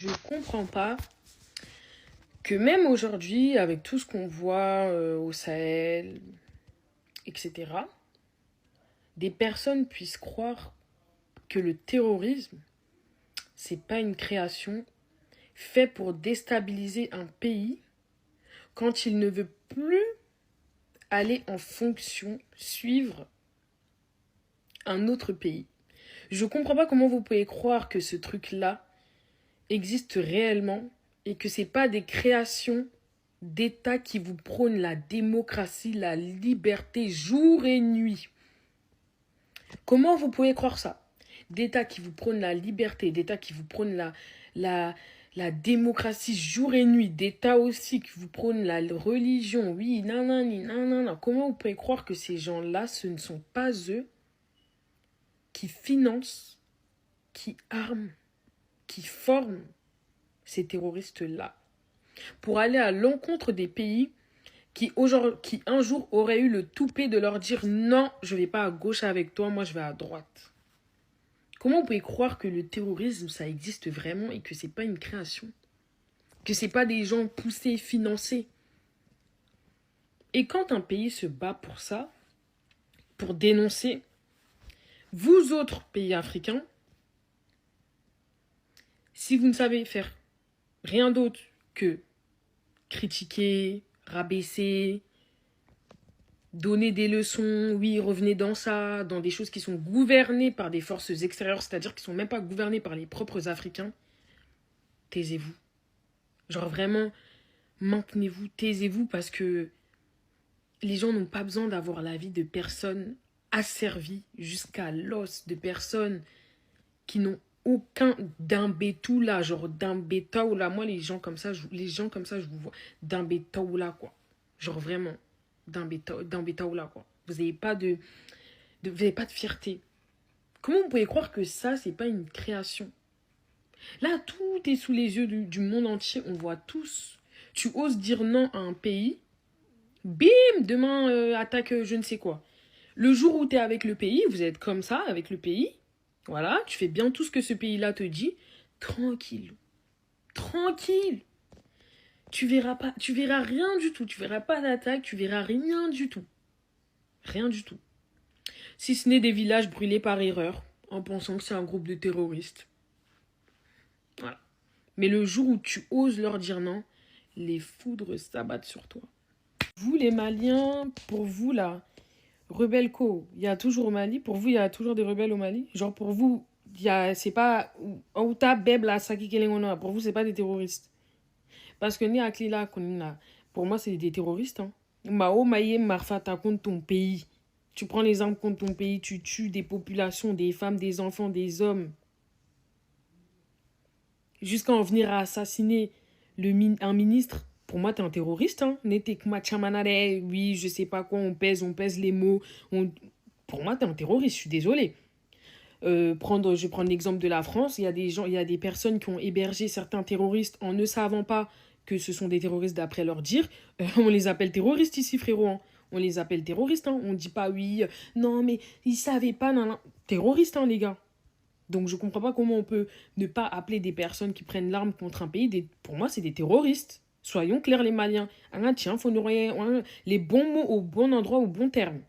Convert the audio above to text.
Je comprends pas que même aujourd'hui, avec tout ce qu'on voit au Sahel, etc., des personnes puissent croire que le terrorisme, c'est pas une création faite pour déstabiliser un pays quand il ne veut plus aller en fonction, suivre un autre pays. Je comprends pas comment vous pouvez croire que ce truc-là existe réellement et que c'est pas des créations d'États qui vous prônent la démocratie, la liberté jour et nuit. Comment vous pouvez croire ça? D'États qui vous prônent la liberté, d'États qui vous prônent la démocratie jour et nuit, d'États aussi qui vous prônent la religion, oui, nanani, nanana. Comment vous pouvez croire que ces gens-là, ce ne sont pas eux qui financent, qui arment, qui forment ces terroristes-là pour aller à l'encontre des pays qui un jour auraient eu le toupet de leur dire non, je ne vais pas à gauche avec toi, moi je vais à droite. Comment vous pouvez croire que le terrorisme, ça existe vraiment et que c'est pas une création? Que c'est pas des gens poussés, financés? Et quand un pays se bat pour ça, pour dénoncer, vous autres pays africains, si vous ne savez faire rien d'autre que critiquer, rabaisser, donner des leçons, oui, revenez dans ça, dans des choses qui sont gouvernées par des forces extérieures, c'est-à-dire qui ne sont même pas gouvernées par les propres Africains, taisez-vous. Genre vraiment, maintenez-vous, taisez-vous parce que les gens n'ont pas besoin d'avoir l'avis de personnes asservies jusqu'à l'os, de personnes qui n'ont aucun d'imbétoula, genre d'imbétaoula. Moi, les gens comme ça, je vous vois d'imbétaoula, quoi. Genre vraiment, d'imbétaoula, quoi. Vous n'avez pas vous n'avez pas de fierté. Comment vous pouvez croire que ça, c'est pas une création? Là, tout est sous les yeux du monde entier. On voit tous. Tu oses dire non à un pays. Bim, demain, attaque je ne sais quoi. Le jour où tu es avec le pays, vous êtes comme ça avec le pays. Voilà, tu fais bien tout ce que ce pays-là te dit. Tranquille. Tranquille. Tu verras rien du tout. Tu verras pas d'attaque, tu verras rien du tout. Rien du tout. Si ce n'est des villages brûlés par erreur, en pensant que c'est un groupe de terroristes. Voilà. Mais le jour où tu oses leur dire non, les foudres s'abattent sur toi. Vous, les Maliens, pour vous, là, rebelles co, il y a toujours au Mali. Pour vous, il y a toujours des rebelles au Mali. Genre, pour vous, c'est pas... Outa, Beb, la Saki Kelengona. Pour vous, c'est pas des terroristes. Parce que ni Aklila, pour moi, c'est des terroristes. Hein. Mao, Maye, Marfa, t'as contre ton pays. Tu prends les armes contre ton pays, tu tues des populations, des femmes, des enfants, des hommes. Jusqu'à en venir à assassiner un ministre. Pour moi, t'es un terroriste. Hein. Oui, je sais pas quoi, on pèse les mots. Pour moi, t'es un terroriste, je suis désolée. Je vais prendre l'exemple de la France. Il y a des personnes qui ont hébergé certains terroristes en ne savant pas que ce sont des terroristes d'après leur dire. On les appelle terroristes ici, frérot. Hein. On les appelle terroristes. Hein. On dit pas oui, non, mais ils savaient pas. Non, non. Terroristes, hein, les gars. Donc je comprends pas comment on peut ne pas appeler des personnes qui prennent l'arme contre un pays. Pour moi, c'est des terroristes. Soyons clairs, les Maliens. Ah, tiens, faut nous les bons mots au bon endroit, au bon terme.